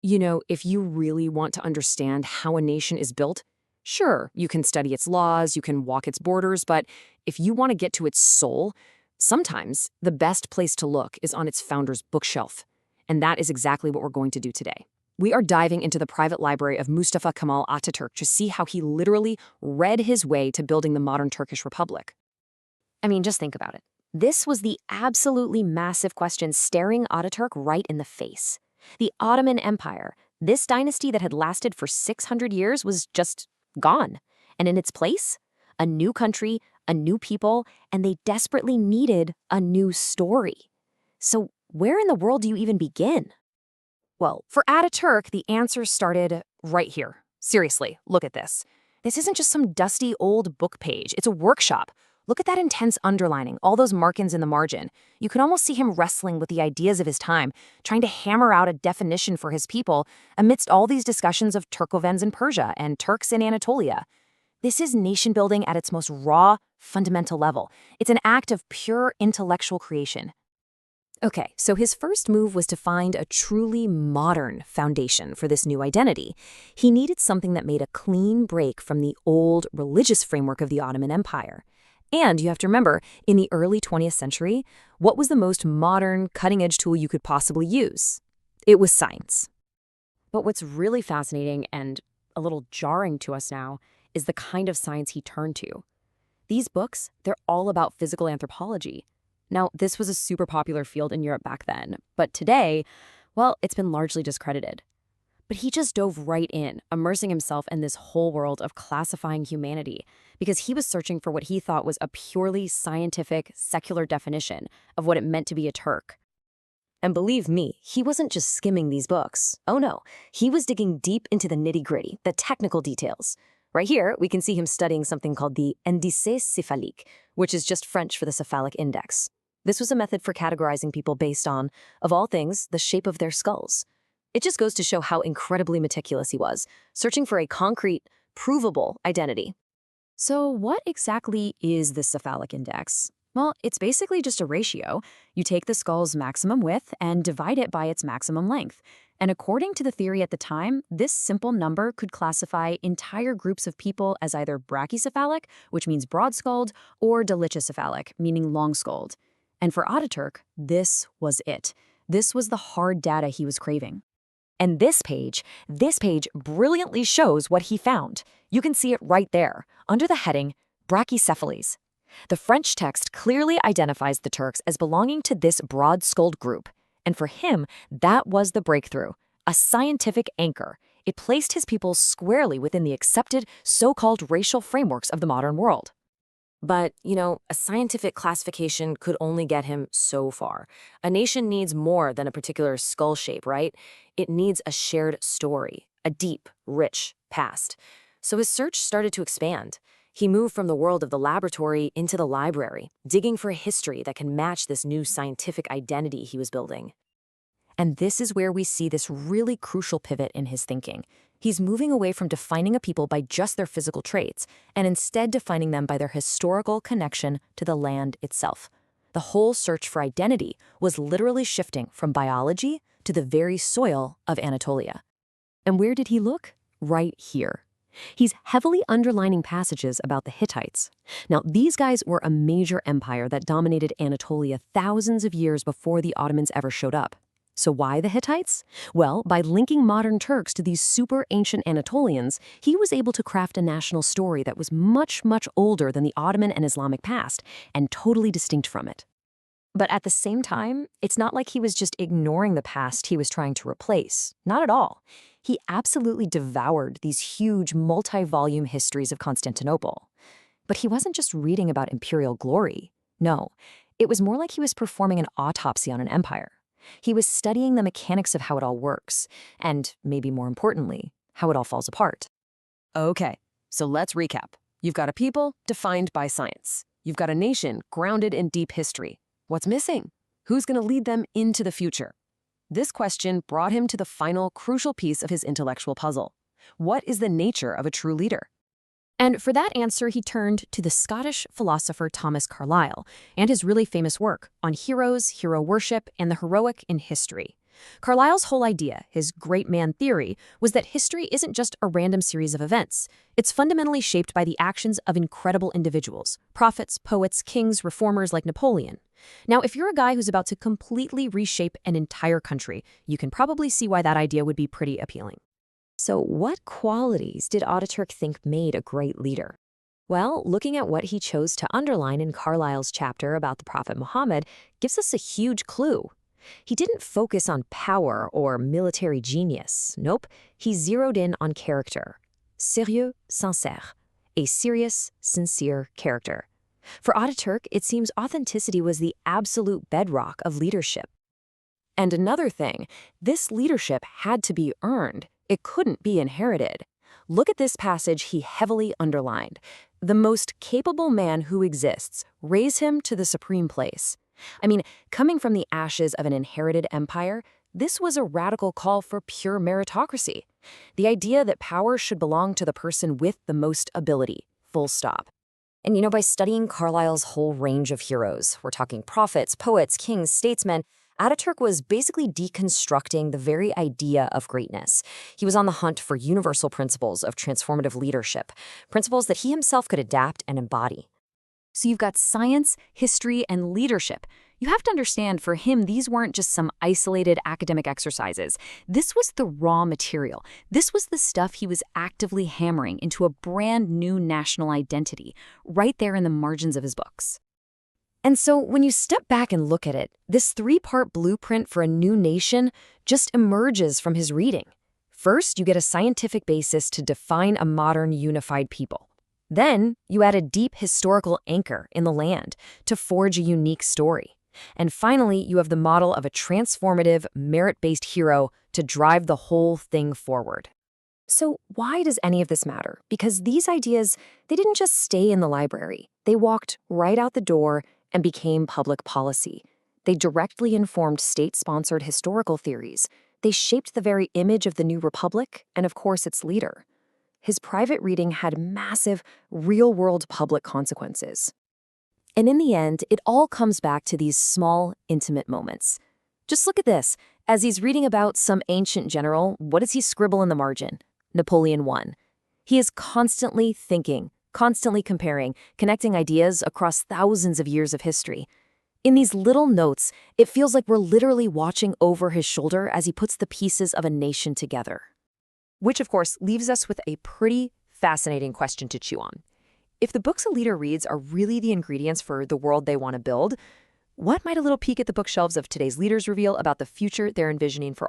If you really want to understand how a nation is built, sure, you can study its laws, you can walk its borders, but if you want to get to its soul, sometimes the best place to look is on its founder's bookshelf. And that is exactly what we're going to do today. We are diving into the private library of Mustafa Kemal Atatürk to see how he literally read his way to building the modern Turkish Republic. I mean, just think about it. This was the absolutely massive question staring Ataturk right in the face. The Ottoman Empire, this dynasty that had lasted for 600 years, was just gone. And in its place, a new country, a new people, and they desperately needed a new story. So where in the world do you even begin? Well, for Ataturk, the answer started right here. Seriously, look at this. This isn't just some dusty old book page, it's a workshop. Look at that intense underlining, all those markings in the margin. You can almost see him wrestling with the ideas of his time, trying to hammer out a definition for his people amidst all these discussions of Turkovans in Persia and Turks in Anatolia. This is nation building at its most raw, fundamental level. It's an act of pure intellectual creation. Okay, so his first move was to find a truly modern foundation for this new identity. He needed something that made a clean break from the old religious framework of the Ottoman Empire. And you have to remember, in the early 20th century, what was the most modern, cutting-edge tool you could possibly use? It was science. But what's really fascinating and a little jarring to us now is the kind of science he turned to. These books, they're all about physical anthropology. Now, this was a super popular field in Europe back then, but today, well, it's been largely discredited. But he just dove right in, immersing himself in this whole world of classifying humanity, because he was searching for what he thought was a purely scientific, secular definition of what it meant to be a Turk. And believe me, he wasn't just skimming these books. Oh no, he was digging deep into the nitty-gritty, the technical details. Right here, we can see him studying something called the indice cephalique, which is just French for the cephalic index. This was a method for categorizing people based on, of all things, the shape of their skulls. It just goes to show how incredibly meticulous he was, searching for a concrete, provable identity. So what exactly is the cephalic index? Well, it's basically just a ratio. You take the skull's maximum width and divide it by its maximum length. And according to the theory at the time, this simple number could classify entire groups of people as either brachycephalic, which means broad-skulled, or dolichocephalic, meaning long-skulled. And for Ataturk, this was it. This was the hard data he was craving. And this page brilliantly shows what he found. You can see it right there, under the heading, Brachycephalies. The French text clearly identifies the Turks as belonging to this broad-skulled group. And for him, that was the breakthrough, a scientific anchor. It placed his people squarely within the accepted, so-called racial frameworks of the modern world. But, a scientific classification could only get him so far. A nation needs more than a particular skull shape, right? It needs a shared story, a deep, rich past. So his search started to expand. He moved from the world of the laboratory into the library, digging for a history that can match this new scientific identity he was building. And this is where we see this really crucial pivot in his thinking. He's moving away from defining a people by just their physical traits, and instead defining them by their historical connection to the land itself. The whole search for identity was literally shifting from biology to the very soil of Anatolia. And where did he look? Right here. He's heavily underlining passages about the Hittites. Now, these guys were a major empire that dominated Anatolia thousands of years before the Ottomans ever showed up. So why the Hittites? Well, by linking modern Turks to these super ancient Anatolians, he was able to craft a national story that was much, much older than the Ottoman and Islamic past, and totally distinct from it. But at the same time, it's not like he was just ignoring the past he was trying to replace. Not at all. He absolutely devoured these huge multi-volume histories of Constantinople. But he wasn't just reading about imperial glory. No, it was more like he was performing an autopsy on an empire. He was studying the mechanics of how it all works, and, maybe more importantly, how it all falls apart. Okay, so let's recap. You've got a people defined by science. You've got a nation grounded in deep history. What's missing? Who's going to lead them into the future? This question brought him to the final crucial piece of his intellectual puzzle. What is the nature of a true leader? And for that answer, he turned to the Scottish philosopher Thomas Carlyle and his really famous work on heroes, hero worship, and the heroic in history. Carlyle's whole idea, his great man theory, was that history isn't just a random series of events. It's fundamentally shaped by the actions of incredible individuals, prophets, poets, kings, reformers like Napoleon. Now, if you're a guy who's about to completely reshape an entire country, you can probably see why that idea would be pretty appealing. So what qualities did Ataturk think made a great leader? Well, looking at what he chose to underline in Carlyle's chapter about the Prophet Muhammad gives us a huge clue. He didn't focus on power or military genius. Nope, he zeroed in on character. Sérieux, sincère. A serious, sincere character. For Ataturk, it seems authenticity was the absolute bedrock of leadership. And another thing, this leadership had to be earned. It couldn't be inherited. Look at this passage he heavily underlined. The most capable man who exists, raise him to the supreme place. I mean, coming from the ashes of an inherited empire, this was a radical call for pure meritocracy. The idea that power should belong to the person with the most ability, full stop. And by studying Carlyle's whole range of heroes, we're talking prophets, poets, kings, statesmen, Ataturk was basically deconstructing the very idea of greatness. He was on the hunt for universal principles of transformative leadership, principles that he himself could adapt and embody. So you've got science, history, and leadership. You have to understand, for him, these weren't just some isolated academic exercises. This was the raw material. This was the stuff he was actively hammering into a brand new national identity, right there in the margins of his books. And so when you step back and look at it, this three-part blueprint for a new nation just emerges from his reading. First, you get a scientific basis to define a modern unified people. Then, you add a deep historical anchor in the land to forge a unique story. And finally, you have the model of a transformative, merit-based hero to drive the whole thing forward. So why does any of this matter? Because these ideas, they didn't just stay in the library. They walked right out the door and became public policy. They directly informed state-sponsored historical theories. They shaped the very image of the new republic and, of course, its leader. His private reading had massive, real-world public consequences. And in the end, it all comes back to these small, intimate moments. Just look at this. As he's reading about some ancient general, what does he scribble in the margin? Napoleon I. He is constantly thinking, constantly comparing, connecting ideas across thousands of years of history. In these little notes, it feels like we're literally watching over his shoulder as he puts the pieces of a nation together. Which, of course, leaves us with a pretty fascinating question to chew on. If the books a leader reads are really the ingredients for the world they want to build, what might a little peek at the bookshelves of today's leaders reveal about the future they're envisioning for all